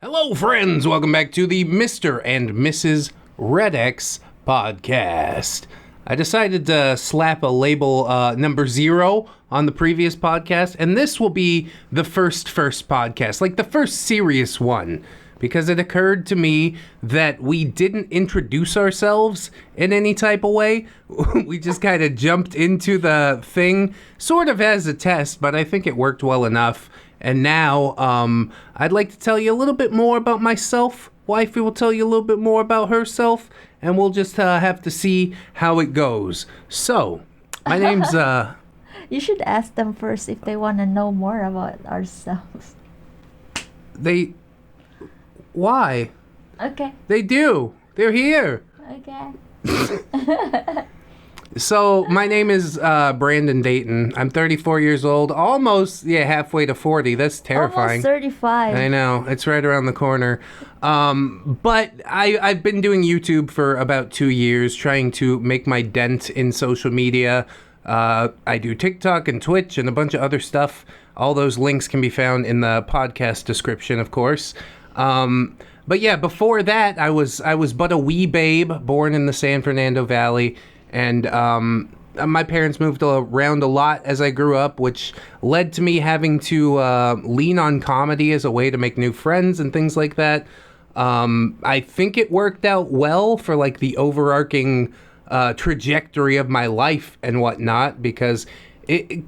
Hello, friends. Welcome back to the Mr and Mrs Reddx podcast. I decided to slap a label number 0 on the previous podcast, and this will be the first podcast, like the first serious one, because it occurred to me that we didn't introduce ourselves in any type of way. We just kind of jumped into the thing, sort of as a test, but I think it worked well enough. And now, I'd like to tell you a little bit more about myself. Wifey will tell you a little bit more about herself, and we'll just have to see how it goes. So, my name's, You should ask them first if they want to know more about ourselves. Why? Okay. They do. They're here. Okay. So, my name is Brandon Dayton. I'm 34 years old, almost, halfway to 40. That's terrifying. Almost 35. I know. It's right around the corner. But I've been doing YouTube for about 2 years, trying to make my dent in social media. I do TikTok and Twitch and a bunch of other stuff. All those links can be found in the podcast description, of course. But yeah, before that, I was but a wee babe born in the San Fernando Valley. And my parents moved around a lot as I grew up, which led to me having to lean on comedy as a way to make new friends and things like that. I think it worked out well for like the overarching trajectory of my life and whatnot, because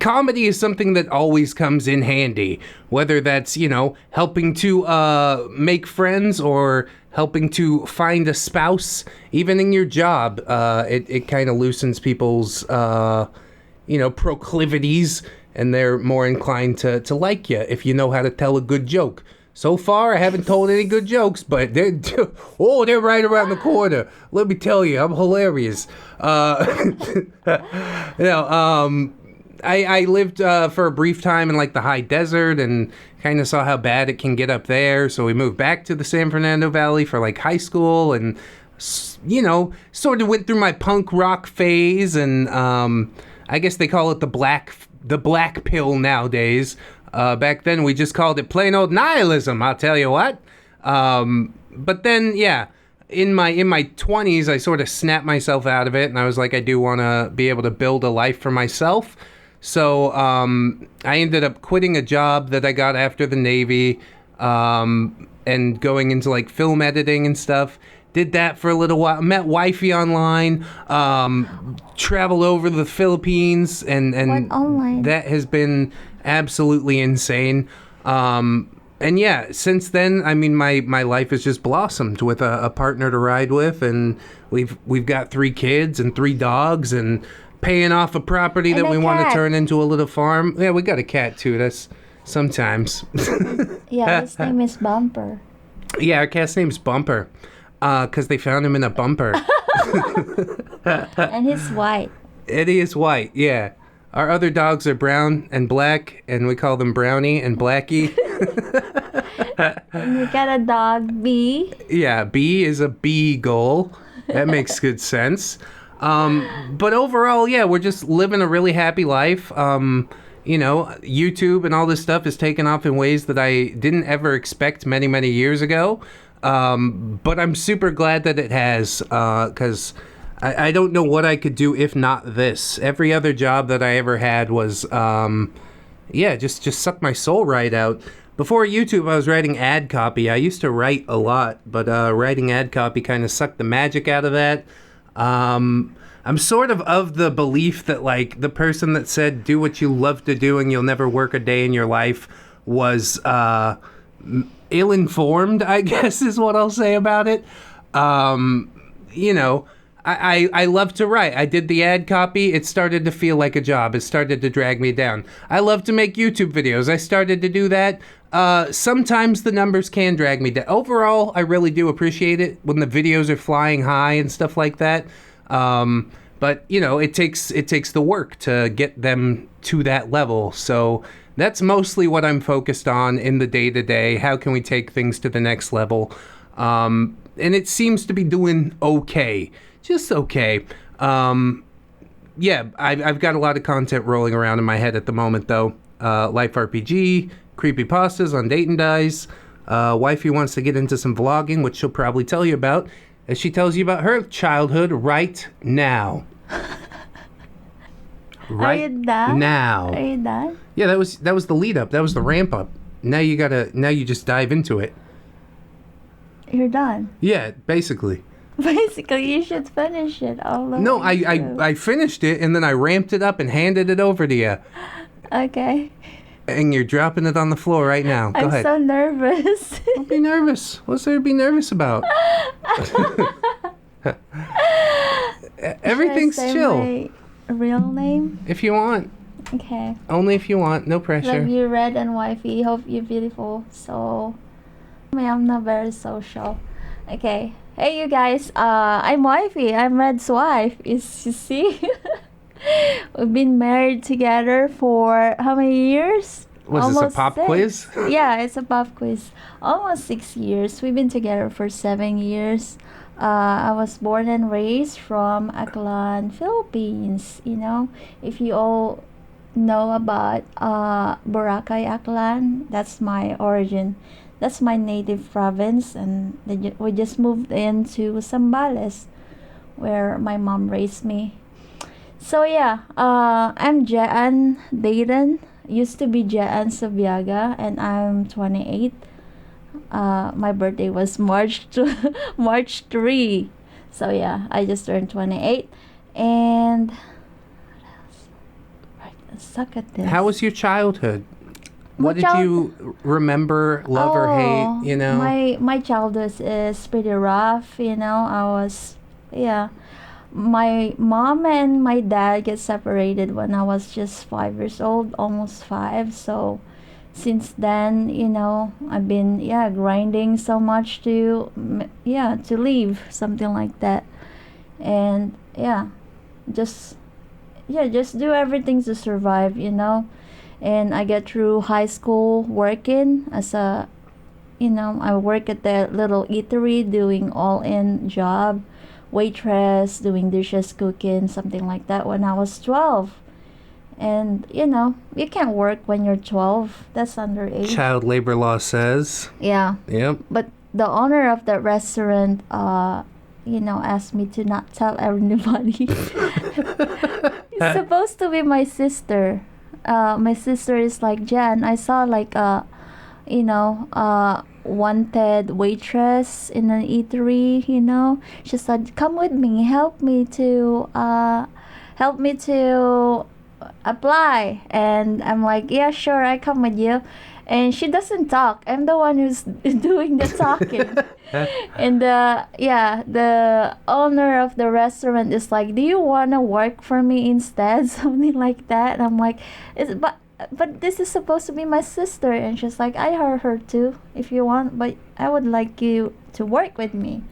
comedy is something that always comes in handy, whether that's, helping to make friends or helping to find a spouse, even in your job. It kind of loosens people's, proclivities, and they're more inclined to like you if you know how to tell a good joke. So far, I haven't told any good jokes, but they're right around the corner. Let me tell you, I'm hilarious. I lived for a brief time in like the high desert and kind of saw how bad it can get up there. So we moved back to the San Fernando Valley for like high school and, sort of went through my punk rock phase. And I guess they call it the black pill nowadays. Back then we just called it plain old nihilism, I'll tell you what. But then, in my 20s, I sort of snapped myself out of it. And I was like, I do want to be able to build a life for myself. So I ended up quitting a job that I got after the Navy and going into like film editing and stuff. Did that for a little while. Met wifey online. Traveled over the Philippines and online? That has been absolutely insane. And yeah, since then, I mean, my life has just blossomed with a partner to ride with, and we've got 3 kids and 3 dogs and paying off a property and that we want to cat. turn into a little farm. Yeah, we got a cat too. That's sometimes. Yeah, his name is Bumper. Yeah, our cat's name's Bumper, because they found him in a bumper. And he's white. Eddie is white, yeah. Our other dogs are brown and black, and we call them Brownie and Blackie. And we got a dog, B. Yeah, B is a beagle. That makes good sense. But overall, yeah, we're just living a really happy life. YouTube and all this stuff has taken off in ways that I didn't ever expect many, many years ago. But I'm super glad that it has, because I don't know what I could do if not this. Every other job that I ever had was, just sucked my soul right out. Before YouTube, I was writing ad copy. I used to write a lot, but writing ad copy kind of sucked the magic out of that. I'm sort of the belief that, like, the person that said, do what you love to do and you'll never work a day in your life was ill-informed, I guess is what I'll say about it. I love to write. I did the ad copy. It started to feel like a job. It started to drag me down. I love to make YouTube videos. I started to do that. Sometimes the numbers can drag me down. Overall, I really do appreciate it when the videos are flying high and stuff like that. But it takes the work to get them to that level. So that's mostly what I'm focused on in the day-to-day. How can we take things to the next level? And it seems to be doing okay. Just okay. I've got a lot of content rolling around in my head at the moment, though. Life RPG, creepypastas on Date and Dies, Wifey wants to get into some vlogging, which she'll probably tell you about, as she tells you about her childhood right now. Are you done? Now. Are you done? Yeah, that was the lead up. That was the ramp up. Now you just dive into it. You're done. Yeah, basically. Basically, you should finish it all the No, way through. I finished it and then I ramped it up and handed it over to you. Okay. And you're dropping it on the floor right now. Go I'm ahead. so nervous. Don't be nervous. What's there to be nervous about? Everything's Should I say chill. my real name? If you want. Okay. Only if you want. No Love pressure. you, Red and Wifey. Hope you're beautiful. So, I'm not very social. Okay. Hey, you guys. I'm Wifey. I'm Red's wife. You see? We've been married together for how many years? Was this a pop 6. quiz? Yeah, it's a pop quiz. Almost 6 years. We've been together for 7 years. I was born and raised from Aklan, Philippines. You know, if you all know about Boracay, Aklan, that's my origin. That's my native province, and we just moved into Zambales, where my mom raised me. So yeah, I'm Jean Dayton. Used to be Jean Sabiaga, and I'm 28. My birthday was March 3. So yeah, I just turned 28. And what else? Right, I suck at this. How was your childhood? What did you remember, love or hate, you know? My childhood is pretty rough, you know. My mom and my dad get separated when I was just 5 years old, almost 5. So since then, you know, I've been grinding so much to leave, something like that. And just do everything to survive, you know. And I get through high school working as a, you know, I work at the little eatery doing all-in job, waitress, doing dishes, cooking, something like that when I was 12. And, you know, you can't work when you're 12. That's underage. Child labor law says. Yeah. Yep. But the owner of that restaurant, you know, asked me to not tell anybody. It's supposed to be my sister. My sister is like, Jan, I saw like wanted waitress in an eatery, you know. She said, come with me, help me to apply. And I'm like, yeah, sure, I come with you. And she doesn't talk. I'm the one who's doing the talking. And the owner of the restaurant is like, do you want to work for me instead? Something like that. And I'm like, but this is supposed to be my sister. And she's like, I heard her too, if you want, but I would like you to work with me.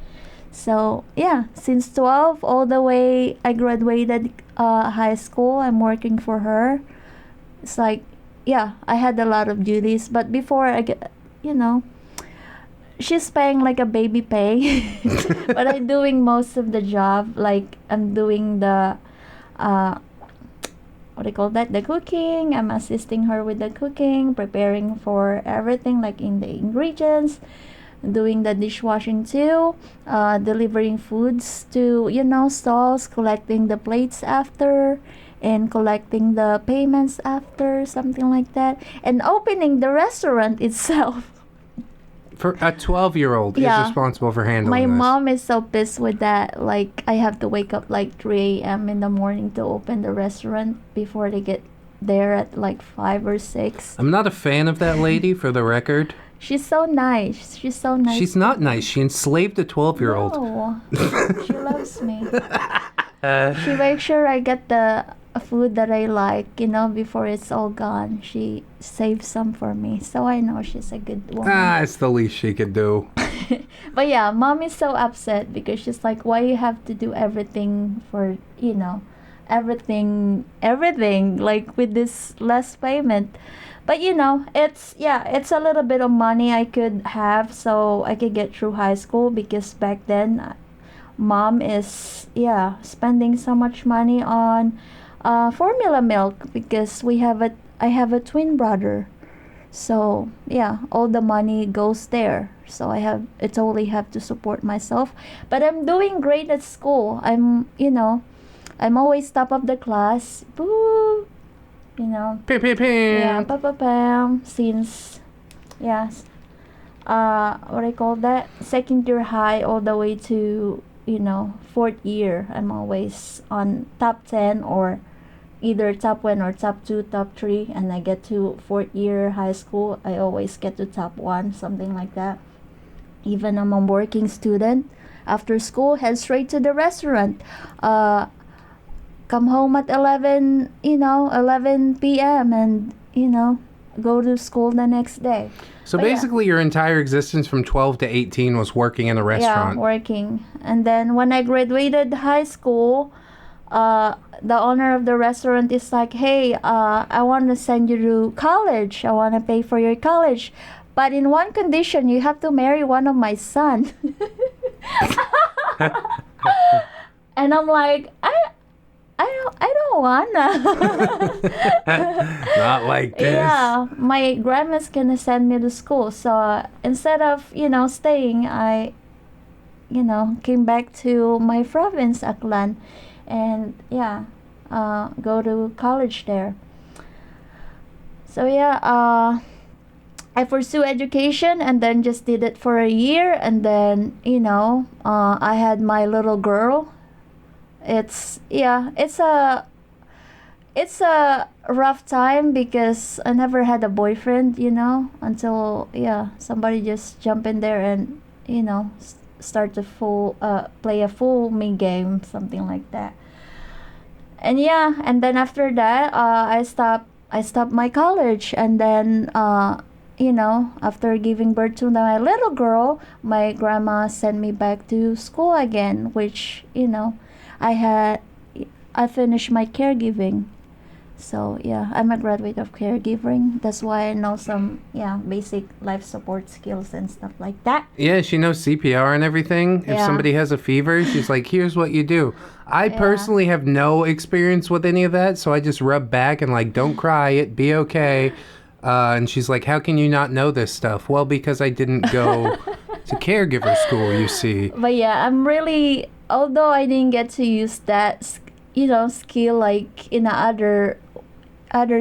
So yeah, since 12 all the way I graduated high school, I'm working for her. It's like, yeah, I had a lot of duties, but before I get, you know, she's paying like a baby pay, but I'm doing most of the job. Like I'm doing the what do you call that, the cooking. I'm assisting her with the cooking, preparing for everything, like in the ingredients, doing the dishwashing too, delivering foods to, you know, stalls, collecting the plates after, and collecting the payments after, something like that, and opening the restaurant itself. For a 12-year-old is responsible for handling My this. mom is so pissed with that. Like, I have to wake up like 3 a.m. in the morning to open the restaurant before they get there at like 5 or 6. I'm not a fan of that lady, for the record. She's so nice. She's so nice. She's not nice. She enslaved a 12-year-old. No, she loves me. She makes sure I get the food that I like, you know, before it's all gone. She saves some for me, so I know she's a good woman. It's the least she could do. But yeah, mom is so upset because she's like, why you have to do everything for, you know, everything like with this less payment. But you know, it's a little bit of money I could have so I could get through high school, because back then mom is spending so much money on formula milk, because I have a twin brother. So yeah, all the money goes there. So I totally have to support myself. But I'm doing great at school. I'm always top of the class. Boo, you know. Pam, pam, Yeah, pam. pam. Since yes, what I call that, second year high all the way to fourth year. I'm always on top 10 or either top 1 or top 2, top 3, and I get to fourth year high school, I always get to top 1, something like that. Even I'm a working student. After school, head straight to the restaurant. Come home at 11 p.m. and go to school the next day. So But yeah. basically, your entire existence from 12 to 18 was working in a restaurant. Yeah, working. And then when I graduated high school, the owner of the restaurant is like, hey, I want to send you to college. I want to pay for your college. But in one condition, you have to marry one of my sons. And I'm like, I don't wanna. Not like this. Yeah, my grandma's gonna send me to school. So instead of staying, I came back to my province, Aklan, and go to college there. So I pursue education and then just did it for a year, and then I had my little girl. It's a rough time because I never had a boyfriend, until somebody just jump in there and start to play a full me game, something like that. And then after that, I stopped my college, and then after giving birth to my little girl, my grandma sent me back to school again, which I finished my caregiving. So I'm a graduate of caregiving. That's why I know some basic life support skills and stuff like that. Yeah, she knows CPR and everything. If Yeah. somebody has a fever, she's like, here's what you do. I personally have no experience with any of that, so I just rub back and like, don't cry, it be okay. And she's like, how can you not know this stuff? Well, because I didn't go to caregiver school, you see. But I'm really, although I didn't get to use that skill like in the other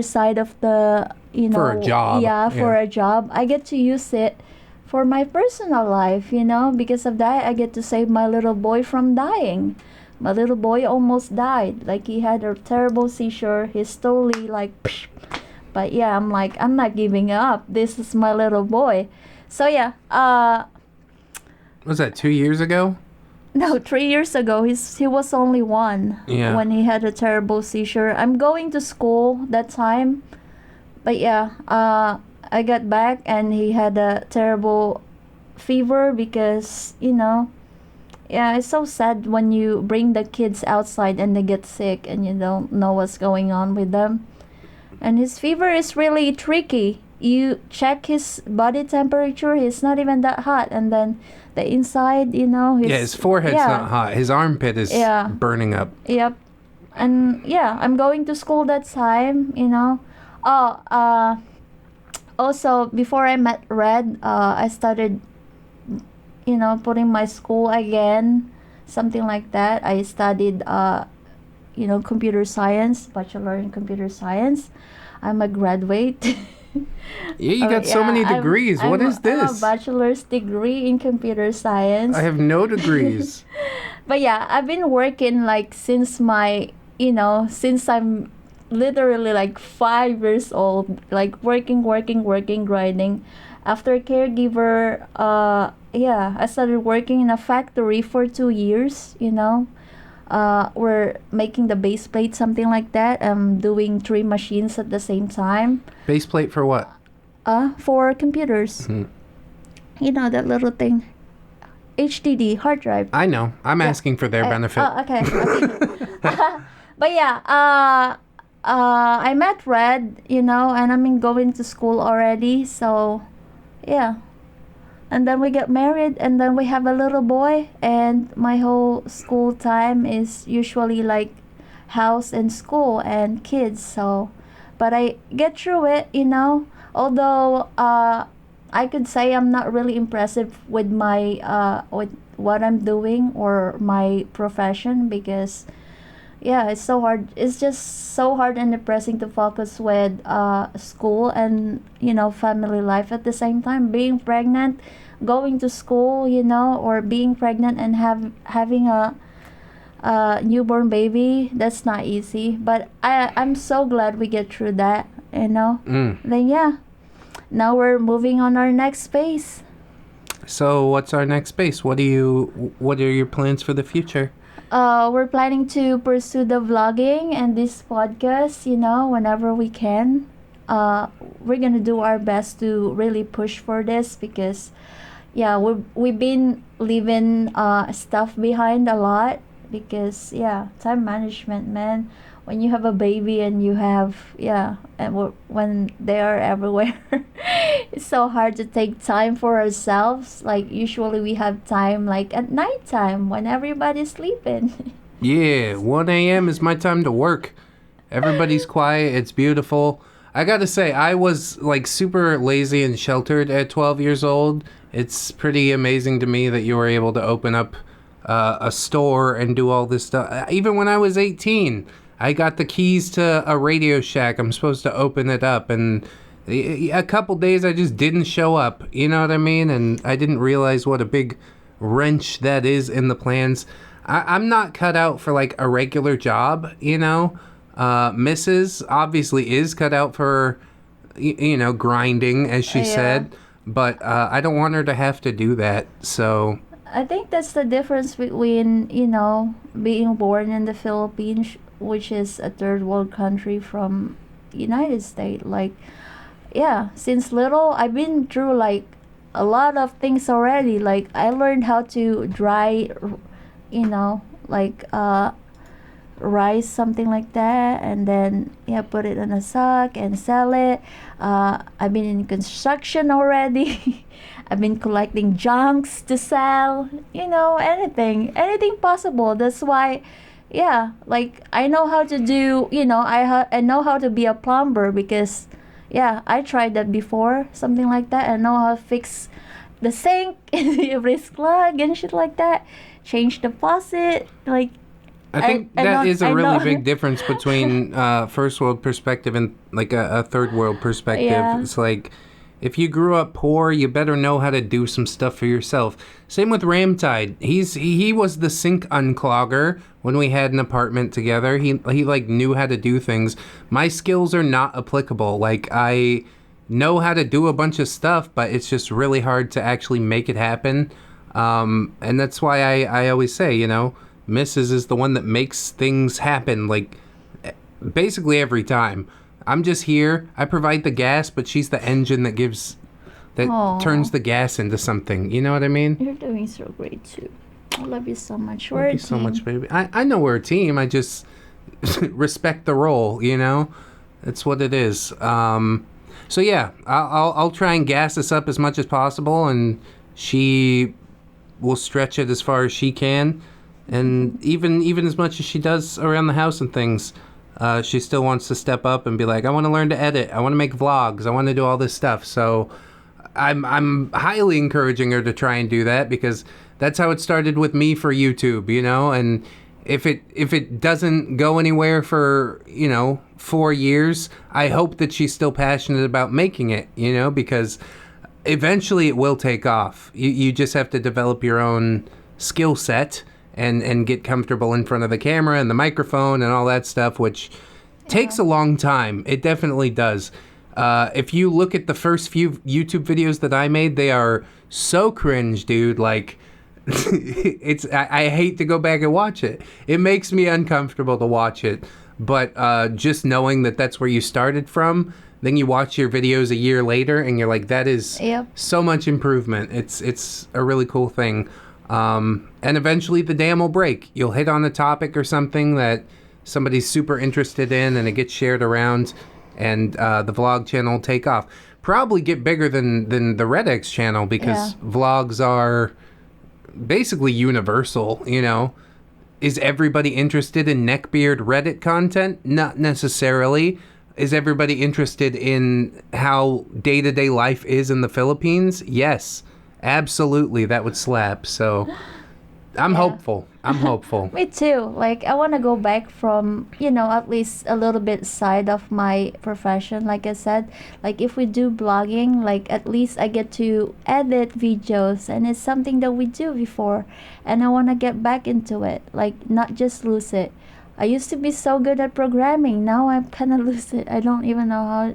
side of the For a job. For a job, I get to use it for my personal life, because of that I get to save my little boy from dying. My little boy almost died, like he had a terrible seizure. He's totally like psh. But I'm like, I'm not giving up, this is my little boy. So Was that 2 years ago? no, 3 years ago. He was only 1 when he had a terrible seizure. I'm going to school that time, but I got back and he had a terrible fever because it's so sad when you bring the kids outside and they get sick and you don't know what's going on with them. And his fever is really tricky. You check his body temperature, he's not even that hot, and then the inside, His forehead's not hot. His armpit is burning up. Yep. And I'm going to school that time, also before I met Red, I started putting my school again, something like that. I studied computer science, bachelor in computer science. I'm a graduate. Yeah, you got so many degrees. What is I'm this? a bachelor's degree in computer science. I have no degrees. But I've been working like since since I'm literally like 5 years old, like working, grinding. After caregiver, I started working in a factory for 2 years, we're making the base plate, something like that. I'm doing 3 machines at the same time. Base plate for what? For computers. That little thing. HDD, hard drive. I know. I'm asking for their benefit. Okay. But I met Red, and I'm going to school already. So, and then we get married, and then we have a little boy, and my whole school time is usually like house and school and kids. So but I get through it, Although I could say I'm not really impressive with my with what I'm doing or my profession, because yeah, it's so hard. It's just so hard and depressing to focus with school and family life at the same time. Being pregnant, going to school, or being pregnant and having a newborn baby, that's not easy. But I'm so glad we get through that. Then yeah, now we're moving on our next phase. So what's our next phase? What are your plans for the future? We're planning to pursue the vlogging and this podcast, whenever we can. We're gonna do our best to really push for this, because yeah, we've been leaving stuff behind a lot, because yeah, time management, man. When you have a baby and you have when they are everywhere, it's so hard to take time for ourselves. Like usually we have time like at nighttime when everybody's sleeping. Yeah, 1 a.m. is my time to work. Everybody's quiet. It's beautiful. I gotta say, I was like super lazy and sheltered at 12 years old. It's pretty amazing to me that you were able to open up a store and do all this stuff. Even when I was 18, I got the keys to a Radio Shack. I'm supposed to open it up, and a couple days I just didn't show up. You know what I mean? And I didn't realize what a big wrench that is in the plans. I'm not cut out for like a regular job, Mrs. obviously is cut out for, grinding, as she said. But I don't want her to have to do that, so... I think that's the difference between, being born in the Philippines, which is a third world country, from United States. Like, yeah, since little, I've been through, like, a lot of things already. Like, I learned how to dry, rice, something like that, and then put it in a sack and sell it. I've been in construction already. I've been collecting junks to sell, anything possible. That's why I know how to do, I know how to be a plumber, because I tried that before, something like that. I know how to fix the sink and the wrist plug and shit like that, change the faucet, like I think that is a really big difference between first world perspective and like a third world perspective. Yeah. It's like, if you grew up poor, you better know how to do some stuff for yourself. Same with Ramtide. He was the sink unclogger when we had an apartment together. He like knew how to do things. My skills are not applicable. Like, I know how to do a bunch of stuff, but it's just really hard to actually make it happen. And that's why I always say, Mrs. is the one that makes things happen, like, basically every time. I'm just here. I provide the gas, but she's the engine that turns the gas into something. You know what I mean? You're doing so great too. I love you so much. Love you so much, baby. I know we're a team. I just respect the role. That's what it is. So yeah, I'll try and gas this up as much as possible, and she will stretch it as far as she can, and even as much as she does around the house and things. She still wants to step up and be like, I want to learn to edit. I want to make vlogs. I want to do all this stuff. So I'm highly encouraging her to try and do that, because that's how it started with me for YouTube, and if it doesn't go anywhere for, 4 years, I hope that she's still passionate about making it, because eventually it will take off. You just have to develop your own skill set and get comfortable in front of the camera and the microphone and all that stuff, which takes a long time. It definitely does. If you look at the first few YouTube videos that I made, they are so cringe, dude. Like, I hate to go back and watch it. It makes me uncomfortable to watch it. But just knowing that that's where you started from, then you watch your videos a year later and you're like, that is so much improvement. It's a really cool thing. And eventually the dam will break. You'll hit on a topic or something that somebody's super interested in, and it gets shared around, and the vlog channel will take off. Probably get bigger than the Reddx channel, because vlogs are basically universal, Is everybody interested in neckbeard Reddit content? Not necessarily. is everybody interested in how day-to-day life is in the Philippines? Yes, absolutely, that would slap. So I'm hopeful. I'm hopeful. Me too. Like, I want to go back from, at least a little bit side of my profession. Like I said, like if we do blogging, like at least I get to edit videos, and it's something that we do before, and I want to get back into it. Like, not just lose it. I used to be so good at programming. Now I'm kind of lose it. I don't even know how.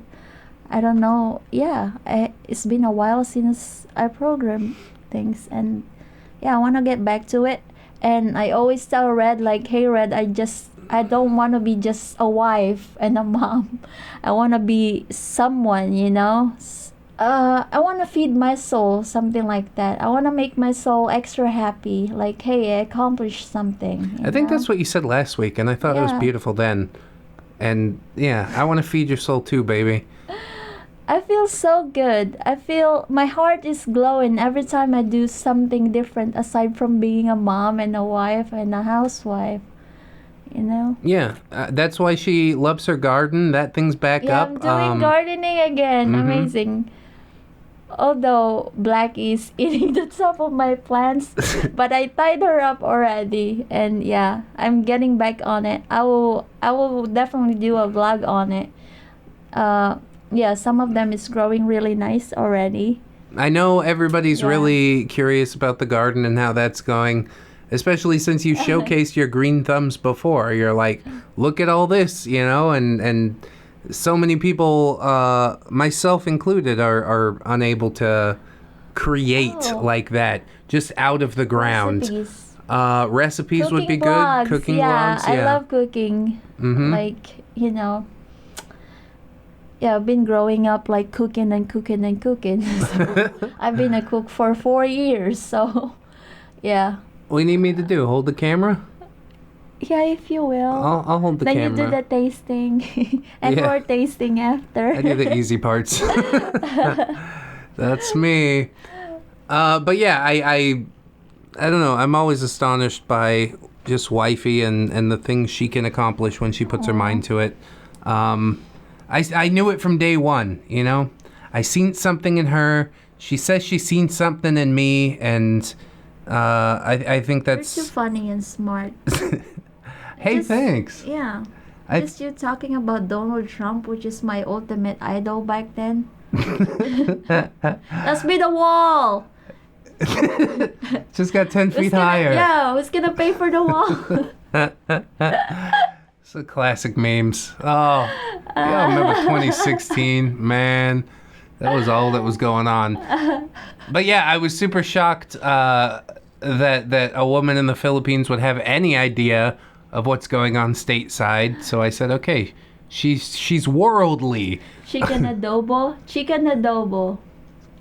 I don't know. Yeah, it's been a while since I program things, and yeah, I want to get back to it. And I always tell Red, like, hey Red, I don't want to be just a wife and a mom. I want to be someone, I want to feed my soul, something like that. I want to make my soul extra happy. Like, hey, I accomplished something. I think that's what you said last week, and I thought it was beautiful then. And yeah, I want to feed your soul too, baby. I feel so good. I feel my heart is glowing every time I do something different aside from being a mom and a wife and a housewife. Yeah, that's why she loves her garden. That thing's back up. I'm doing gardening again. Amazing. Although Black is eating the top of my plants, but I tied her up already, and yeah, I'm getting back on it. I will definitely do a vlog on it. Yeah, some of them is growing really nice already. I know everybody's really curious about the garden and how that's going, especially since you showcased your green thumbs before. You're like, look at all this, and so many people, myself included, are unable to create like that, just out of the ground. Recipes cooking would be vlogs. good. Cooking vlogs. Yeah, I love cooking. Like, yeah, I've been growing up like cooking and cooking and cooking. So I've been a cook for 4 years, so yeah. What do you need me to do? Hold the camera? Yeah, if you will. I'll hold the camera. Then you do the tasting, and more tasting after. I do the easy parts. That's me. But yeah, I don't know. I'm always astonished by just wifey and the things she can accomplish when she puts her mind to it. I knew it from day one, I seen something in her. She says she's seen something in me, and I think that's... You're too funny and smart. Hey, thanks. Yeah. Just you talking about Donald Trump, which is my ultimate idol back then. Let's be the wall. Just got 10 feet higher. Yeah, who's gonna pay for the wall? It's the classic memes. Oh, yeah, I remember 2016. Man, that was all that was going on. But yeah, I was super shocked that a woman in the Philippines would have any idea of what's going on stateside. So I said, okay, she's worldly. Chicken adobo. Chicken adobo.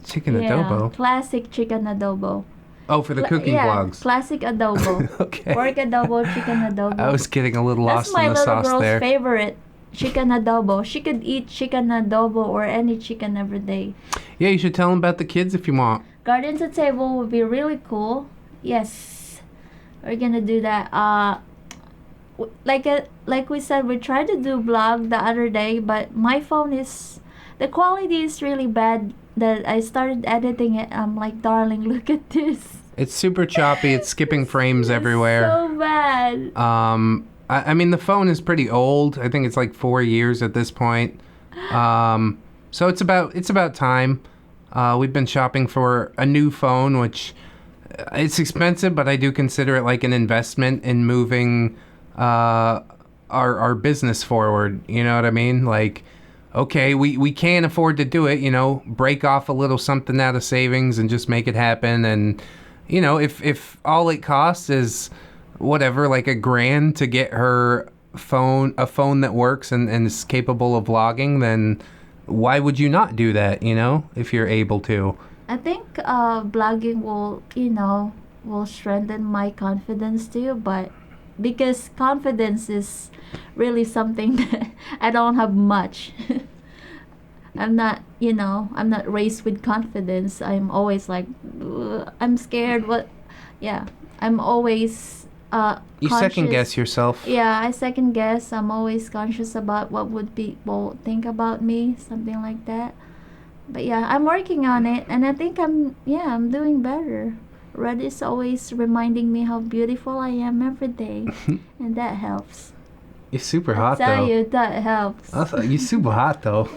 Chicken adobo? Classic chicken adobo. Oh, for the cooking vlogs. Classic adobo. Okay. Pork adobo, chicken adobo. I was getting a little lost in the sauce there. That's my little girl's favorite. Chicken adobo. She could eat chicken adobo or any chicken every day. Yeah, you should tell them about the kids if you want. Garden to table would be really cool. Yes. We're gonna do that. Like we said, we tried to do vlog the other day, but my phone the quality is really bad. That I started editing it, I'm like, darling, look at this. It's super choppy. It's skipping frames everywhere. So bad. I mean, the phone is pretty old. I think it's like 4 years at this point. So it's about time. We've been shopping for a new phone, which it's expensive, but I do consider it like an investment in moving our business forward. You know what I mean? Like, okay, we can't afford to do it, break off a little something out of savings and just make it happen. And, if all it costs is whatever, like $1,000 to get her a phone that works and is capable of vlogging, then why would you not do that, if you're able to? I think blogging will strengthen my confidence too, but because confidence is really something that I don't have much. I'm not raised with confidence. I'm always like, I'm scared. I'm always You second guess yourself. Yeah, I second guess. I'm always conscious about what would people think about me, something like that. But yeah, I'm working on it, and I think I'm doing better. Red is always reminding me how beautiful I am every day, and that helps. You're super hot, I tell though. you, that helps. You're super hot, though.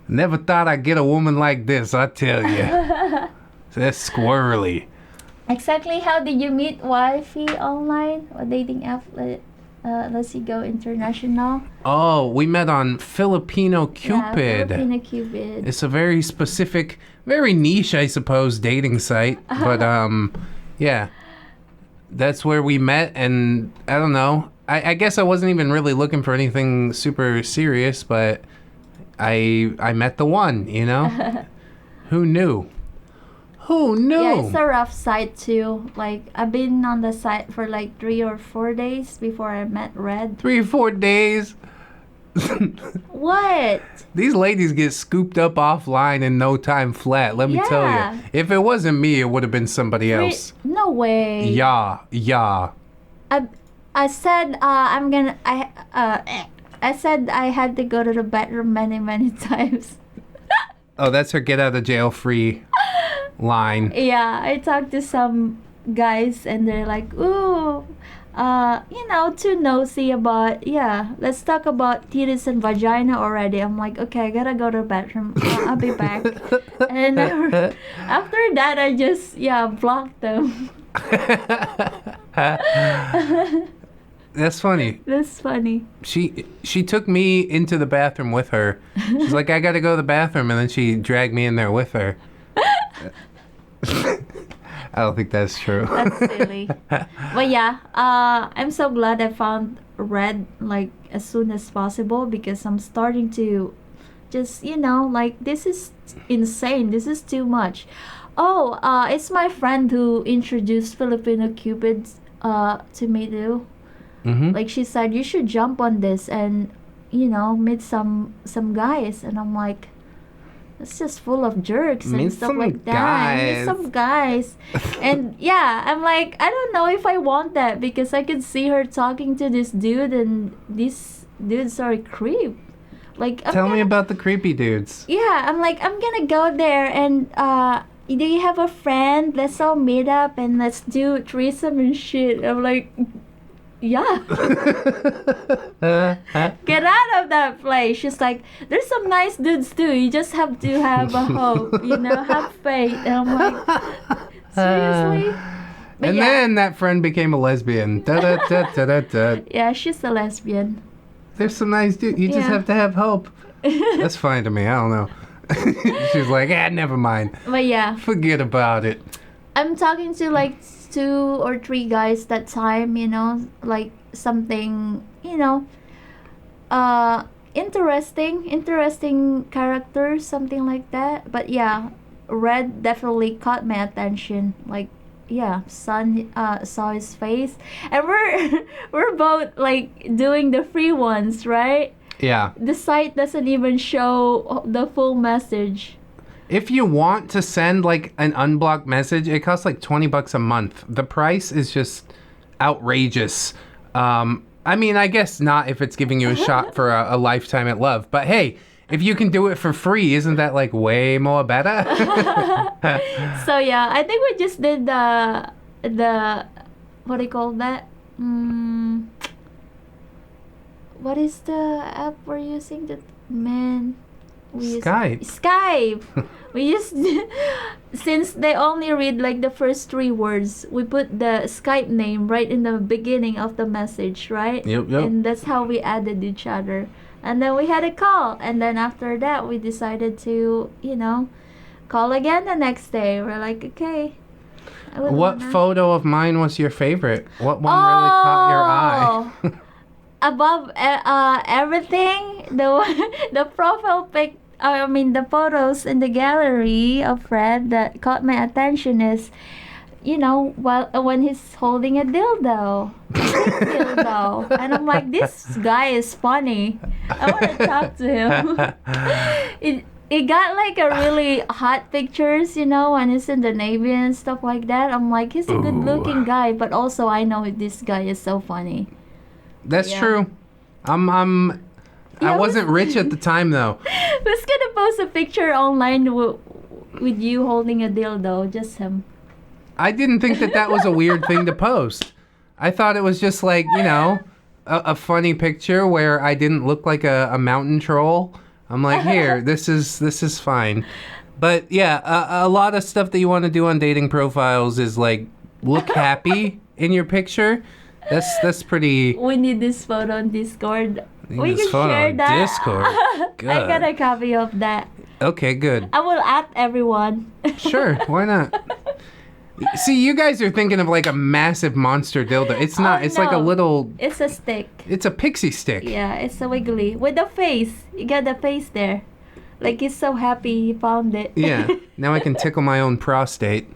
Never thought I'd get a woman like this, I tell you. That's squirrely. Exactly how did you meet wifey online or dating app? Let's see, go international. Oh, we met on Filipino Yeah, Cupid. Filipino Cupid. It's a very specific, very niche, I suppose, dating site. But yeah, that's where we met, and I don't know. I guess I wasn't even really looking for anything super serious, but I met the one, you know? Who knew? Who knew? Yeah, it's a rough site too. Like, I've been on the site for like 3 or 4 days before I met Red. 3 or 4 days. What? These ladies get scooped up offline in no time flat, let me tell Yeah. you. If it wasn't me, it would have been somebody else. No way. Yeah. I said I said I had to go to the bathroom many times. Oh, that's her get out of jail free line. Yeah, I talked to some guys and they're like, ooh, too nosy about, let's talk about titties and vagina already. I'm like, okay, I gotta go to the bathroom. I'll be back. And then after that, I just, blocked them. That's funny. That's funny. She took me into the bathroom with her. She's like, I gotta go to the bathroom, and then she dragged me in there with her. I don't think that's true. That's silly. But yeah, I'm so glad I found Red like as soon as possible because I'm starting to just, like this is insane. This is too much. Oh, it's my friend who introduced Filipino Cupids to me too. Mm-hmm. Like she said, you should jump on this and meet some guys, and I'm like, it's just full of jerks and Meet stuff some like that. guys. Meet some guys. And yeah, I'm like, I don't know if I want that because I could see her talking to this dude and these dudes are a creep. Like, Tell me about the creepy dudes. yeah, I'm like, I'm gonna go there and do you have a friend? Let's all meet up and let's do threesome and shit. I'm like, yeah. Get out of that place. She's like, there's some nice dudes too. You just have to have a hope, have faith. And I'm like, seriously? But And then that friend became a lesbian. Da-da-da-da-da-da. yeah, she's a lesbian. There's some nice dudes. You just Yeah. have to have hope. That's fine to me. I don't know. She's like, never mind. But yeah, Forget about it. I'm talking to like 2 or 3 guys that time, like something, interesting characters, something like that. But yeah, Red definitely caught my attention. Like, yeah, Sun saw his face, and we're both like doing the free ones, right? Yeah. The site doesn't even show the full message. If you want to send like an unblocked message, it costs like $20 a month. The price is just outrageous. I mean, I guess not if it's giving you a shot for a lifetime at love. But hey, if you can do it for free, isn't that like way more better? So yeah, I think we just did the what do you call that? What is the app we're using? Skype. Skype. We just since they only read like the first 3 words, we put the Skype name right in the beginning of the message, right? Yep. And that's how we added each other. And then we had a call, and then after that we decided to, call again the next day. We're like, okay. What photo of mine was your favorite? What one really caught your eye? Above everything, the profile pic, the photos in the gallery of Red that caught my attention is, when he's holding a dildo. Dildo. And I'm like, this guy is funny. I want to talk to him. He got like a really hot pictures, you know, when he's in the Navy and stuff like that. I'm like, he's a good looking guy, but also I know this guy is so funny. That's Yeah. true. I wasn't rich at the time though. Who's gonna post a picture online with you holding a dildo? Just him. I didn't think that was a weird thing to post. I thought it was just like, you know, a funny picture where I didn't look like a mountain troll. I'm like, here, this is fine. But yeah, a lot of stuff that you want to do on dating profiles is like look happy in your picture. That's pretty. We need this photo on Discord. We This can photo share on that. Discord. I got a copy of that. Okay, good. I will add everyone. Sure, why not? See, you guys are thinking of like a massive monster dildo. It's not. Oh, It's like a no. little. It's a stick. It's a pixie stick. Yeah, it's a wiggly with the face. You got the face there, like he's so happy he found it. Yeah. Now I can tickle my own prostate.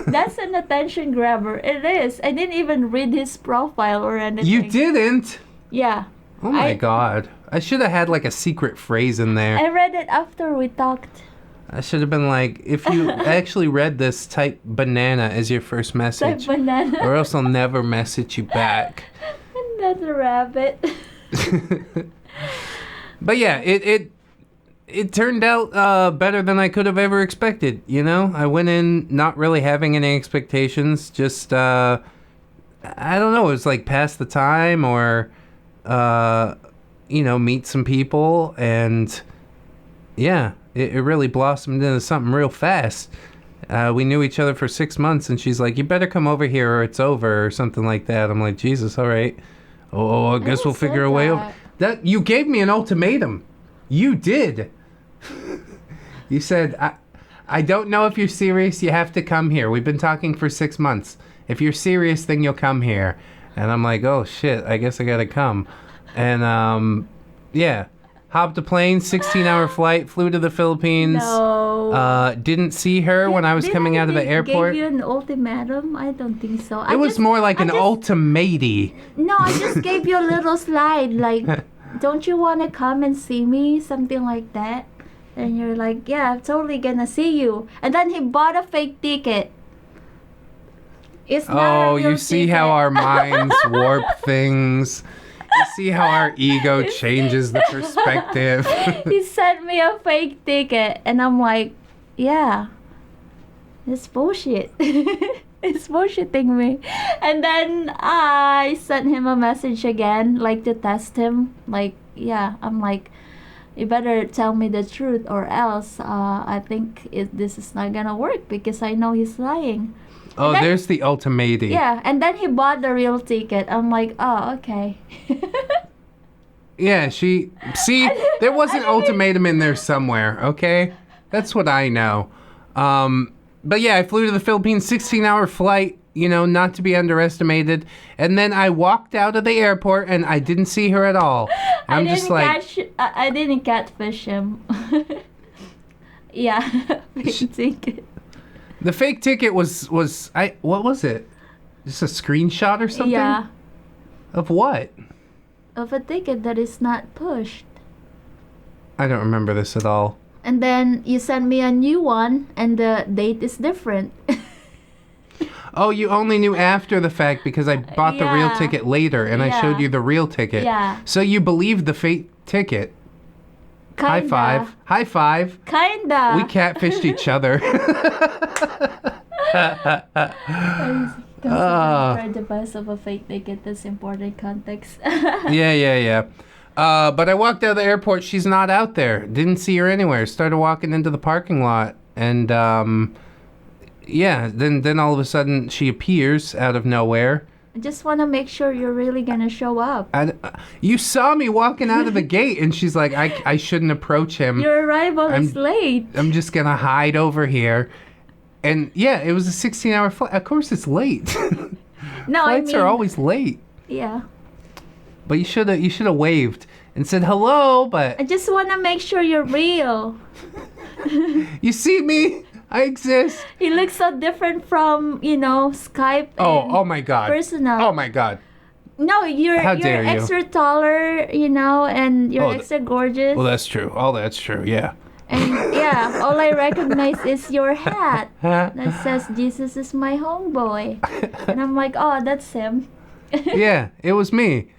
That's an attention grabber. It is. I didn't even read his profile or anything. You didn't? Yeah. Oh my I- god. I should have had like a secret phrase in there. I read it after we talked. I should have been like, if you actually read this, type banana as your first Like message. banana. Or else I'll never message you back. And that's a rabbit. But yeah, it turned out better than I could have ever expected, you know? I went in not really having any expectations, just I don't know, it was like pass the time or you know, meet some people, and yeah, it really blossomed into something real fast. We knew each other for 6 months, and she's like, you better come over here or it's over, or something like that. I'm like, Jesus, all right. Oh, I guess we'll said figure a way over. that. That you gave me an ultimatum. You did. You said, I don't know if you're serious. You have to come here. We've been talking for 6 months. If you're serious, then you'll come here. And I'm like, oh shit, I guess I gotta come. And yeah, hopped a plane, 16-hour flight, flew to the Philippines. No. Didn't see her when I was Did coming out of the Gave airport. you an ultimatum? I don't think so. It was more like an ultimatum. No, I just gave you a little slide, like, don't you want to come and see me? Something like that. And you're like, yeah, I'm totally gonna see you. And then he bought a fake ticket. It's not a Oh, real you see how ticket. our minds warp things. You see how our ego changes the perspective. He sent me a fake ticket, and I'm like, yeah, it's bullshit. It's bullshitting me. And then I sent him a message again, like to test him. Like, yeah, I'm like, you better tell me the truth, or else I think this is not gonna work because I know he's lying. Oh, then- there's the ultimatum. Yeah, and then he bought the real ticket. I'm like, oh, okay. Yeah, see, there was an ultimatum in there somewhere, okay? That's what I know. But yeah, I flew to the Philippines, 16-hour flight, you know, not to be underestimated. And then I walked out of the airport and I didn't see her at all. I'm just like, I didn't catfish him. Yeah, fake ticket. the fake ticket was what was it? Just a screenshot or something? Yeah, Of what? of a ticket that is not pushed. I don't remember this at all. And then you send me a new one, and the date is different. Oh, you only knew after the fact because I bought the real Yeah. ticket later and I showed Yeah. you the real ticket. Yeah. So you believed the fake ticket. Kinda. High five. High five. Kinda. We catfished each other. Consider the price of a fake ticket. That's important context. Yeah. But I walked out of the airport. She's not out there. Didn't see her anywhere. Started walking into the parking lot. And, yeah, then all of a sudden she appears out of nowhere. I just want to make sure you're really gonna show up. And you saw me walking out of the gate, and she's like, I shouldn't approach him. Your arrival is late. I'm just going to hide over here. And, yeah, it was a 16-hour flight. Of course it's late. No, Flights are always late. Yeah. But you should have waved and said hello, but I just want to make sure you're real. you see me? I exist. He looks so different from, Skype. Oh my god. Personal. Oh my god. No, you're How dare you. extra taller, and you're Oh, extra gorgeous. Well, that's true. All that's true. Yeah. And yeah, all I recognize is your hat that says Jesus is my homeboy. And I'm like, oh, that's him. Yeah, it was me.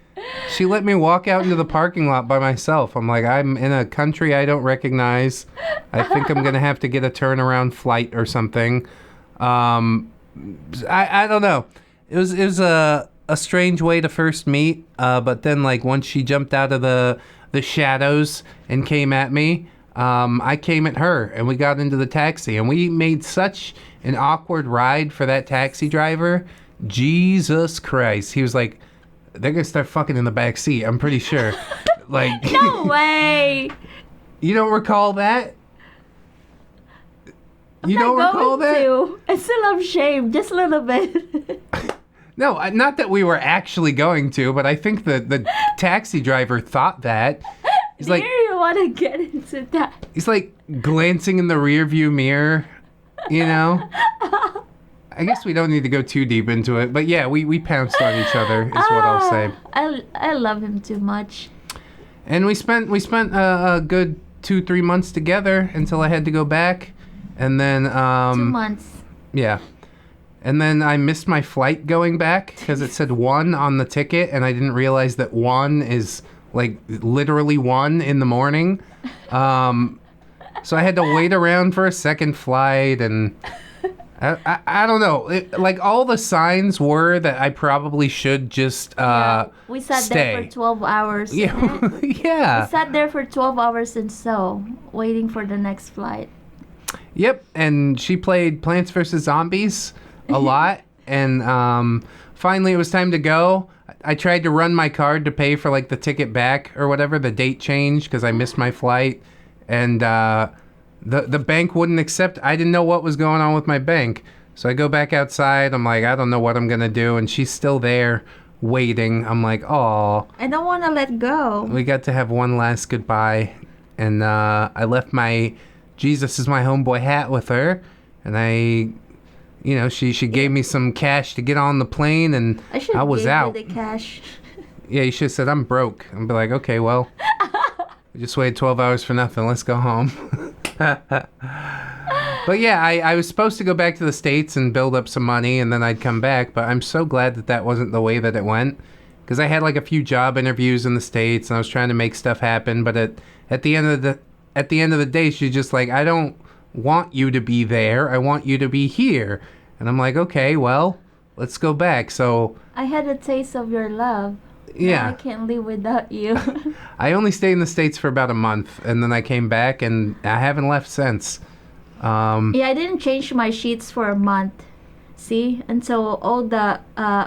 She let me walk out into the parking lot by myself. I'm like, I'm in a country I don't recognize. I think I'm going to have to get a turnaround flight or something. I don't know. It was a strange way to first meet, but then like once she jumped out of the shadows and came at me, I came at her and we got into the taxi and we made such an awkward ride for that taxi driver. Jesus Christ. He was like, they're going to start fucking in the back seat, I'm pretty sure. Like, No way. You don't recall that? You don't recall that? I still have shame, just a little bit. No, not that we were actually going to, but I think the taxi driver thought that. He's Do like, you want to get into that? he's like glancing in the rear view mirror, you know? I guess we don't need to go too deep into it, but yeah, we pounced on each other, is what I'll say. I love him too much. And we spent a good 2-3 months together until I had to go back, and then 2 months. Yeah. And then I missed my flight going back because it said 1 on the ticket, and I didn't realize that 1 is like literally 1 in the morning. So I had to wait around for a second flight, and I don't know. Like all the signs were that I probably should just We sat stay. there for 12 hours. Yeah, yeah. We sat there for 12 hours and so, waiting for the next flight. Yep, and she played Plants vs. Zombies a lot, and finally it was time to go. I tried to run my card to pay for like the ticket back or whatever, the date change, because I missed my flight, and the bank wouldn't accept. I didn't know what was going on with my bank, so I go back outside. I'm like, I don't know what I'm gonna do, and she's still there waiting. I'm like, oh, I don't want to let go. we got to have one last goodbye, and I left my Jesus is my homeboy hat with her, and she gave me some cash to get on the plane, and I was out. You the cash. Yeah, you should have said I'm broke. I'd be like, okay, well, we just waited 12 hours for nothing. Let's go home. But yeah, I was supposed to go back to the States and build up some money, and then I'd come back. But I'm so glad that wasn't the way that it went, because I had like a few job interviews in the States, and I was trying to make stuff happen. But at the end of the day, she's just like, I don't want you to be there. I want you to be here. And I'm like, okay, well, let's go back. So I had a taste of your love. yeah, Now I can't live without you. I only stayed in the States for about a month, and then I came back, and I haven't left since. Yeah, I didn't change my sheets for a month. See? Until all the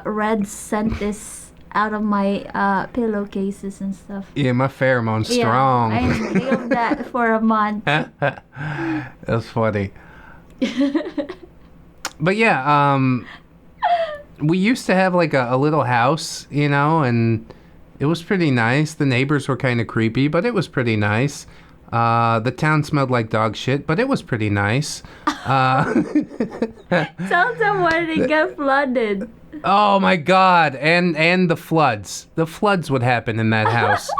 red scent is out of my pillowcases and stuff. Yeah, my pheromone's strong. I inhaled that for a month. That's funny. But yeah, we used to have like a little house, and it was pretty nice. The neighbors were kind of creepy, but it was pretty nice. The town smelled like dog shit, but it was pretty nice. Tell them when it got flooded. Oh my God, and the floods. The floods would happen in that house.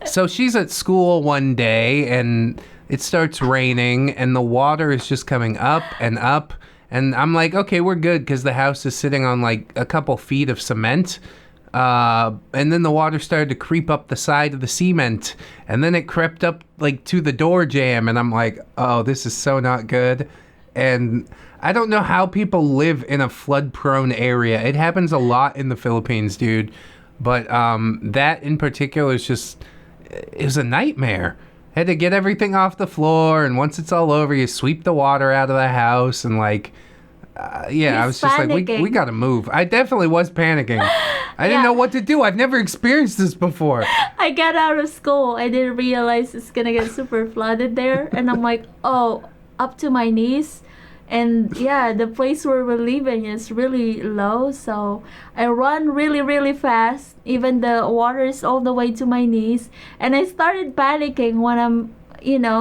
So she's at school one day, and it starts raining, and the water is just coming up and up. And I'm like, okay, we're good, because the house is sitting on like a couple feet of cement. And then the water started to creep up the side of the cement, and then it crept up like to the door jamb, and I'm like, oh, this is so not good. And I don't know how people live in a flood-prone area. It happens a lot in the Philippines, dude. But that in particular is just, it was a nightmare. Had to get everything off the floor, and once it's all over, you sweep the water out of the house, and like, I was just like, we gotta move. I definitely was panicking. I didn't know what to do. I've never experienced this before. I got out of school. I didn't realize it's gonna get super flooded there, and I'm like, oh, up to my knees. And yeah, the place where we're living is really low, so I run really, really fast. Even the water is all the way to my knees, and I started panicking when I'm,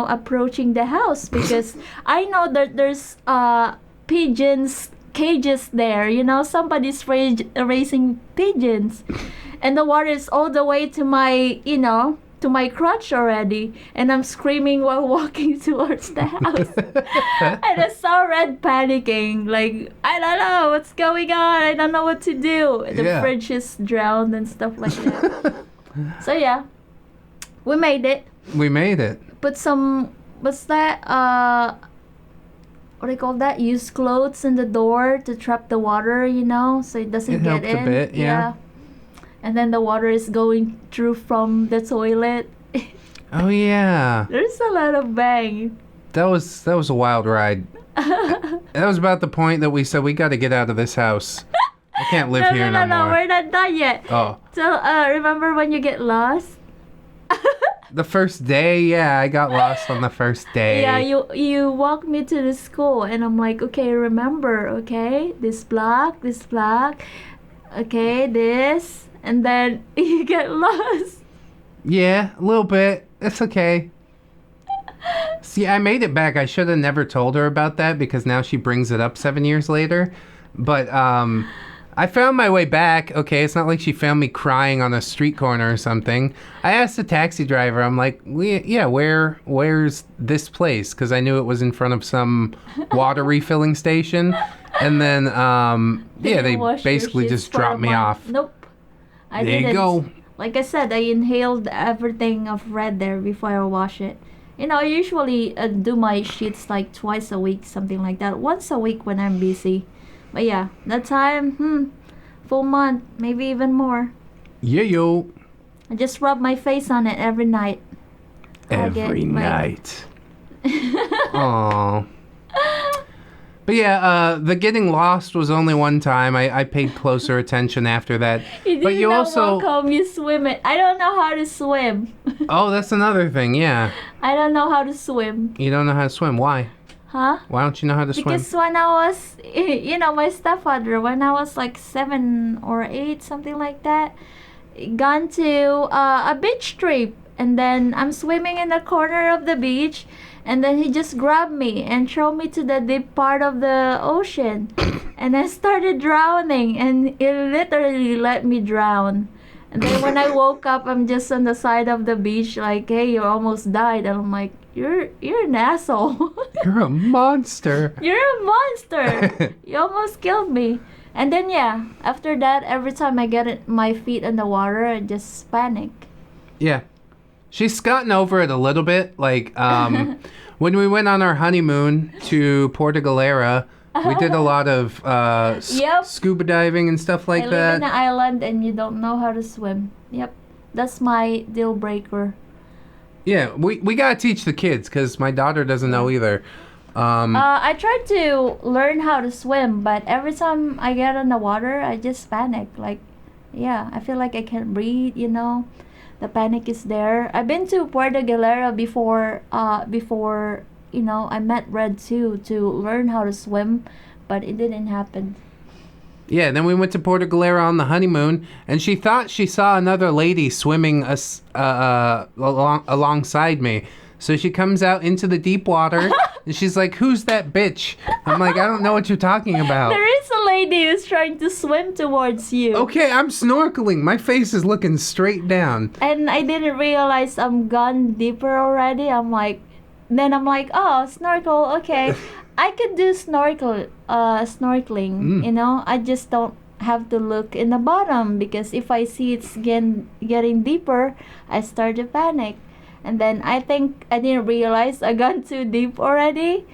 approaching the house, because I know that there's pigeons cages there. Somebody's raising pigeons, and the water is all the way to my, to to my crotch already, and I'm screaming while walking towards the house. And I saw Red panicking, like, I don't know what's going on, I don't know what to do. The fridge is drowned and stuff like that. So yeah, we made it. We made it. Put some, what's that, what do you call that? Use clothes in the door to trap the water, you know, so it doesn't get in. It helped a bit, yeah. And then the water is going through from the toilet. Oh yeah. There's a lot of bang. That was a wild ride. That was about the point that we said we got to get out of this house. I can't live here no more. No, we're not done yet. Oh. So remember when you get lost? The first day, yeah, I got lost on the first day. Yeah, you walked me to the school, and I'm like, okay, remember, okay, this block, okay, this, and then you get lost. Yeah, a little bit. It's okay. See, I made it back. I should have never told her about that because now she brings it up 7 years later. But I found my way back. Okay, it's not like she found me crying on a street corner or something. I asked the taxi driver, I'm like, where's this place? Because I knew it was in front of some water refilling station. And then, they basically just dropped me off. Nope. I didn't. There you go. Like I said, I inhaled everything of red there before I wash it. You know, I usually do my sheets like twice a week, something like that. Once a week when I'm busy. But yeah, that time, full month, maybe even more. Yeah, yo. I just rub my face on it every night. Every night. Aww. But yeah, the getting lost was only one time. I paid closer attention after that. But you also walk home, you swim it. I don't know how to swim. Oh, that's another thing, yeah. I don't know how to swim. You don't know how to swim? Why? Huh? Why don't you know how to swim? Because when I was, my stepfather, when I was like 7 or 8, something like that, gone to a beach trip. And then I'm swimming in the corner of the beach. And then he just grabbed me and threw me to the deep part of the ocean. And I started drowning. And it literally let me drown. And then when I woke up, I'm just on the side of the beach like, hey, you almost died. And I'm like, you're an asshole. You're a monster. You're a monster. You almost killed me. And then, yeah, after that, every time I get my feet in the water, I just panic. Yeah. She's gotten over it a little bit. Like, when we went on our honeymoon to Puerto Galera, we did a lot of scuba diving and stuff like that. I live in an island and you don't know how to swim. Yep. That's my deal breaker. Yeah, we gotta teach the kids because my daughter doesn't know either. I tried to learn how to swim, but every time I get in the water, I just panic. Like, yeah, I feel like I can't breathe, The panic is there. I've been to Puerto Galera before I met Red too to learn how to swim, but it didn't happen. Yeah, then we went to Puerto Galera on the honeymoon, and she thought she saw another lady swimming alongside me. So she comes out into the deep water, and she's like, who's that bitch? I'm like, I don't know what you're talking about. There is a lady who's trying to swim towards you. Okay, I'm snorkeling. My face is looking straight down. And I didn't realize I'm gone deeper already. I'm like, oh, snorkel, okay. I could do snorkeling, I just don't have to look in the bottom because if I see it's getting deeper, I start to panic. And then I think I didn't realize I got too deep already.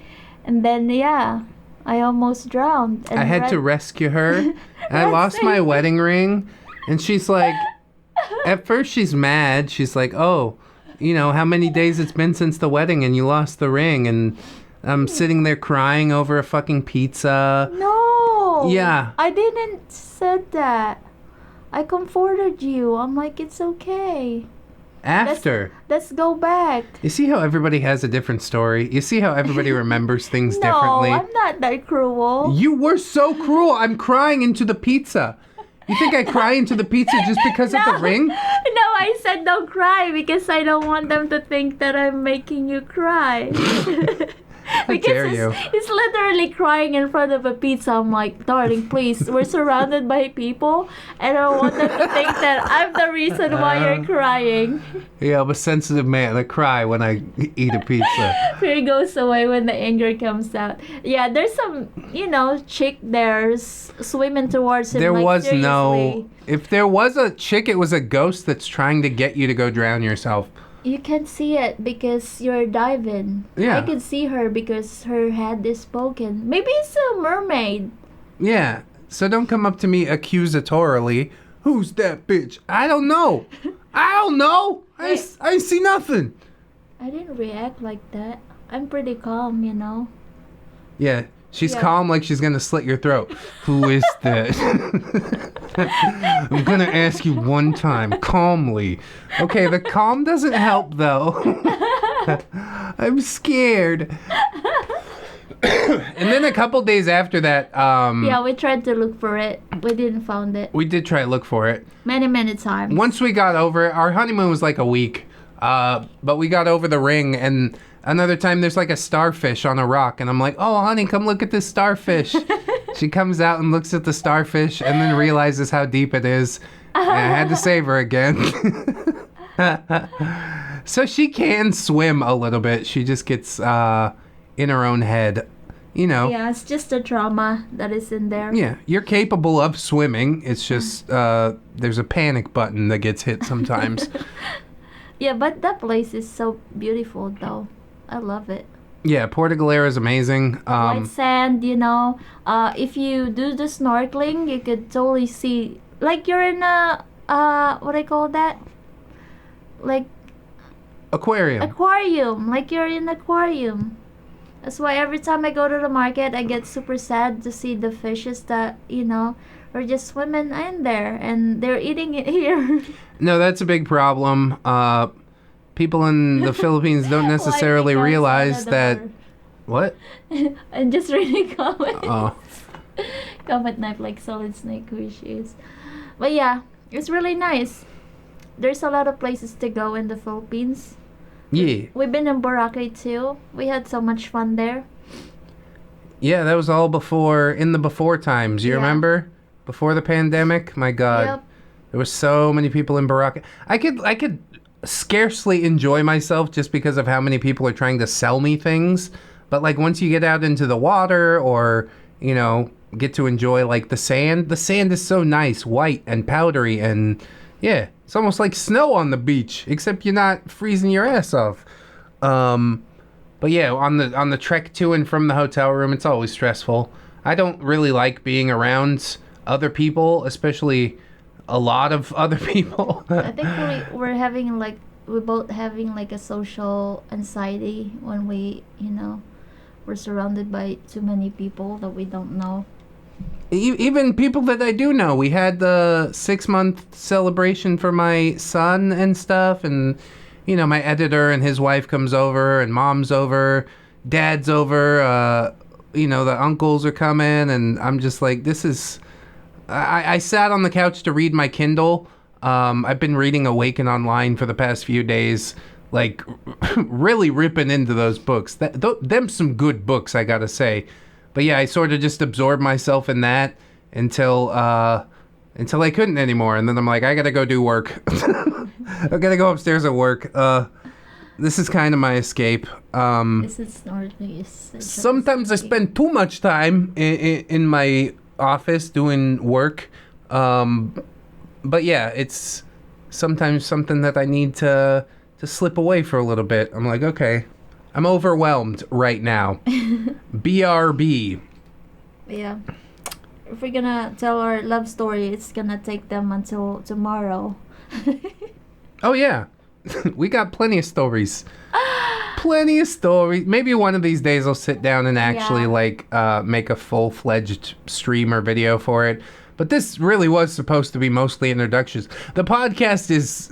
And then, yeah, I almost drowned. And I had to rescue her. And I lost my wedding ring. And she's like, at first she's mad. She's like, oh, how many days it's been since the wedding and you lost the ring. And I'm sitting there crying over a fucking pizza. No. Yeah. I didn't said that. I comforted you. I'm like, it's okay. After. Let's go back. You see how everybody has a different story? You see how everybody remembers things differently? No, I'm not that cruel. You were so cruel. I'm crying into the pizza. You think I cry into the pizza just because of the ring? No, I said don't cry because I don't want them to think that I'm making you cry. dare you. He's literally crying in front of a pizza. I'm like, darling, please, we're surrounded by people, and I don't want them to think that I'm the reason why you're crying. Yeah, I'm a sensitive man. I cry when I eat a pizza. Fear goes away when the anger comes out. Yeah, there's some, chick there swimming towards him. There like, was seriously. no... If there was a chick, it was a ghost that's trying to get you to go drown yourself. You can see it because you're diving. Yeah. I can see her because her head is spoken. Maybe it's a mermaid. Yeah. So don't come up to me accusatorily. Who's that bitch? I don't know. I see nothing. I didn't react like that. I'm pretty calm, Yeah. She's calm like she's gonna slit your throat. Who is that? I'm gonna ask you one time, calmly. Okay, the calm doesn't help though. I'm scared. And then a couple days after that, yeah, we tried to look for it. We didn't find it. we did try to look for it. Many, many times. Once we got over it, our honeymoon was like a week. But we got over the ring, and another time there's like a starfish on a rock, and I'm like, oh, honey, come look at this starfish. She comes out and looks at the starfish and then realizes how deep it is. And I had to save her again. So she can swim a little bit. She just gets in her own head, Yeah, it's just the trauma that is in there. Yeah, you're capable of swimming. It's just there's a panic button that gets hit sometimes. Yeah, but that place is so beautiful, though. I love it. Yeah, Porto Galera is amazing. White sand, if you do the snorkeling, you could totally see, like you're in a, what I call that? Like aquarium. like you're in an aquarium. That's why every time I go to the market, I get super sad to see the fishes that, are just swimming in there, and they're eating it here. No, that's a big problem. People in the Philippines don't necessarily realize that... What? I'm just reading comments. Oh. Comment knife like Solid Snake, who she is. But yeah, it's really nice. There's a lot of places to go in the Philippines. Yeah. We've been in Boracay too. We had so much fun there. Yeah, that was all in the before times. You remember? Before the pandemic? My God. Yep. There were so many people in Boracay. I could scarcely enjoy myself just because of how many people are trying to sell me things. But like once you get out into the water or, get to enjoy like the sand is so nice, white and powdery, and yeah, it's almost like snow on the beach, except you're not freezing your ass off. But yeah, on the trek to and from the hotel room, it's always stressful. I don't really like being around other people, especially a lot of other people. I think we're both having like a social anxiety when we're surrounded by too many people that we don't know. Even people that I do know. We had the 6-month celebration for my son and stuff, and my editor and his wife comes over, and mom's over, dad's over, the uncles are coming, and I'm just like, this is... I sat on the couch to read my Kindle. I've been reading Awaken Online for the past few days, like really ripping into those books. Them some good books, I gotta say. But yeah, I sort of just absorbed myself in that until I couldn't anymore. And then I'm like, I gotta go do work. I gotta go upstairs at work. This is kind of my escape. This is snorkeling. Sometimes I spend too much time in my office doing work, but yeah, it's sometimes something that I need to slip away for a little bit. I'm like, okay, I'm overwhelmed right now. BRB. Yeah, if we're gonna tell our love story, it's gonna take them until tomorrow. Oh yeah. We got plenty of stories. Maybe one of these days I'll sit down and actually make a full-fledged stream or video for it. But this really was supposed to be mostly introductions. The podcast is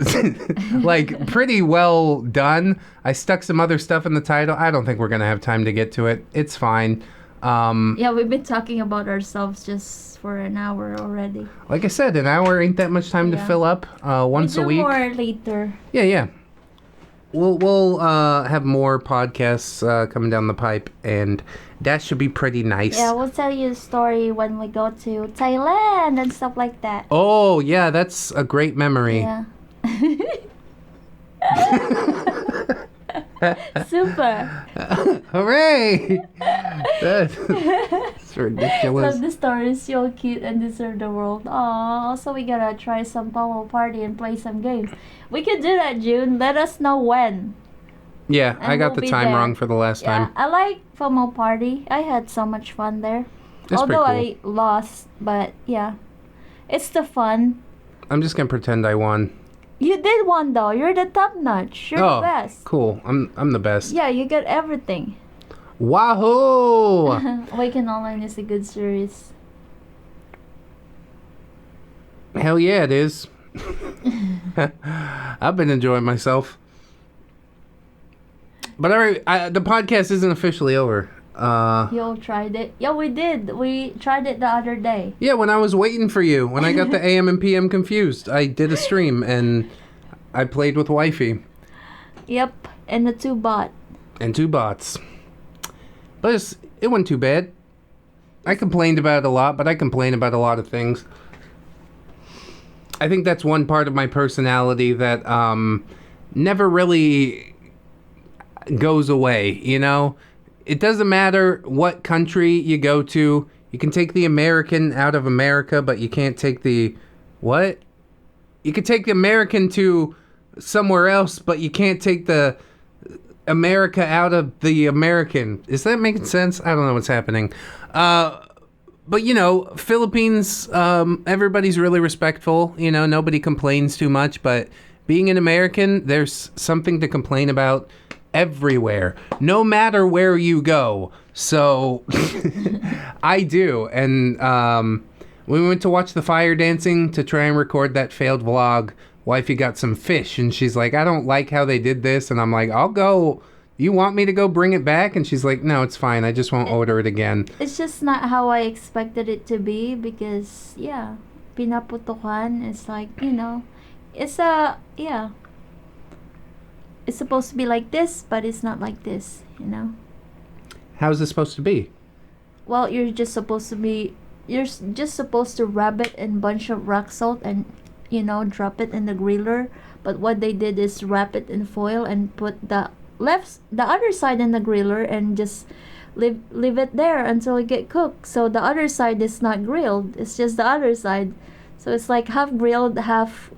like pretty well done. I stuck some other stuff in the title. I don't think we're going to have time to get to it. It's fine. Yeah, we've been talking about ourselves just for an hour already. Like I said, an hour ain't that much time to fill up once a week. More later. Yeah. we'll have more podcasts coming down the pipe, and that should be pretty nice. Yeah, we'll tell you a story when we go to Thailand and stuff like that. Oh, yeah, that's a great memory. Yeah. Super. Hooray! That's ridiculous. Love the stories, so cute and deserve the world. Aww, so we gotta try some Pomo Party and play some games. We could do that, June. Let us know when. Yeah, And I got we'll the be time there. wrong for the last Yeah, time. I like FOMO Party. I had so much fun there. That's pretty Although cool. I lost, but yeah. It's the fun. I'm just gonna pretend I won. You did one though. You're the top notch. You're the best. Cool. I'm the best. Yeah, you get everything. Wahoo! Awaken Online is a good series. Hell yeah, it is. I've been enjoying myself. But alright, the podcast isn't officially over. You all tried it? Yeah, we did. We tried it the other day. Yeah, when I was waiting for you, when I got the AM and PM confused, I did a stream and I played with wifey. Yep, and the 2 bot. And 2 bots. But it wasn't too bad. I complained about it a lot, but I complain about a lot of things. I think that's one part of my personality that never really goes away, you know? It doesn't matter what country you go to. You can take the American out of America, but you can't take the... What? You can take the American to somewhere else, but you can't take the America out of the American. Is that making sense? I don't know what's happening. But, you know, Philippines, everybody's really respectful. You know, nobody complains too much. But being an American, there's something to complain about everywhere, no matter where you go. So I do. And when we went to watch the fire dancing to try and record that failed vlog, wifey got some fish and she's like, I don't like how they did this. And I'm like, I'll go. You want me to go bring it back? And she's like, no, it's fine. I just won't order it again. It's just not how I expected it to be because, yeah, pinaputukan is like, you know, it's it's supposed to be like this, but it's not like this, you know? How's this supposed to be? Well, you're just supposed to wrap it in a bunch of rock salt and, you know, drop it in the griller. But what they did is wrap it in foil and put the other side in the griller and just leave it there until it get cooked. So the other side is not grilled. It's just the other side. So it's like half grilled, half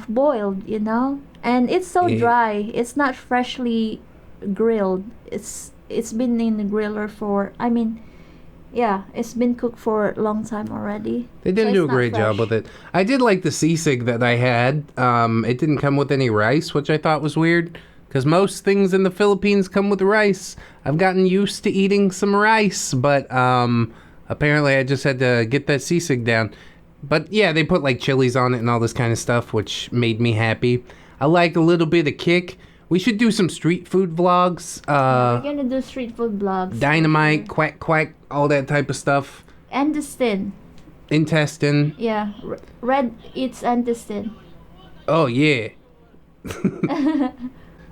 boiled, you know? And it's so dry. It's not freshly grilled. It's been in the griller for, it's been cooked for a long time already. They didn't do a great job fresh. with it. I did like the sisig that I had. It didn't come with any rice, which I thought was weird. Because most things in the Philippines come with rice. I've gotten used to eating some rice, but apparently I just had to get that sisig down. But yeah, they put like chilies on it and all this kind of stuff, which made me happy. I like a little bit of kick. We should do some street food vlogs. We're gonna do street food vlogs. Dynamite, quack, quack, all that type of stuff. Intestine. Intestine. Yeah, Red eats intestine. Oh, yeah.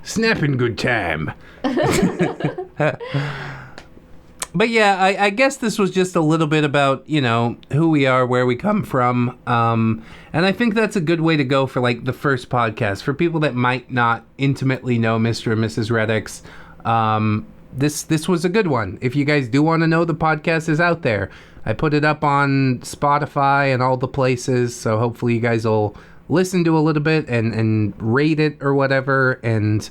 Snapping good time. But yeah, I guess this was just a little bit about, you know, who we are, where we come from. And I think that's a good way to go for like the first podcast. For people that might not intimately know Mr. and Mrs Reddx, this was a good one. If you guys do want to know, the podcast is out there. I put it up on Spotify and all the places, so hopefully you guys will listen to a little bit and rate it or whatever. And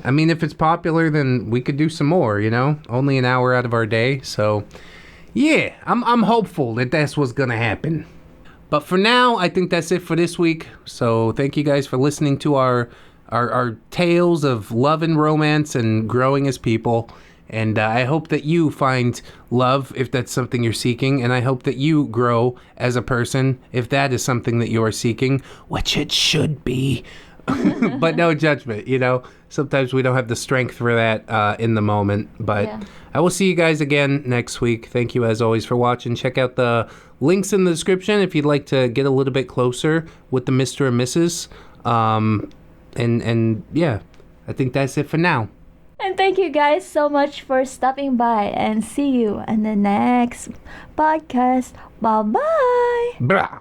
I mean, if it's popular, then we could do some more, you know? Only an hour out of our day. So, yeah, I'm hopeful that that's what's going to happen. But for now, I think that's it for this week. So thank you guys for listening to our tales of love and romance and growing as people. And I hope that you find love if that's something you're seeking. And I hope that you grow as a person if that is something that you're seeking, which it should be. But no judgment, you know. Sometimes we don't have the strength for that in the moment. But yeah. I will see you guys again next week. Thank you as always for watching. Check out the links in the description if you'd like to get a little bit closer with the Mr. and Mrs. And yeah, I think that's it for now. And thank you guys so much for stopping by, and see you in the next podcast. Bye bye. Blah.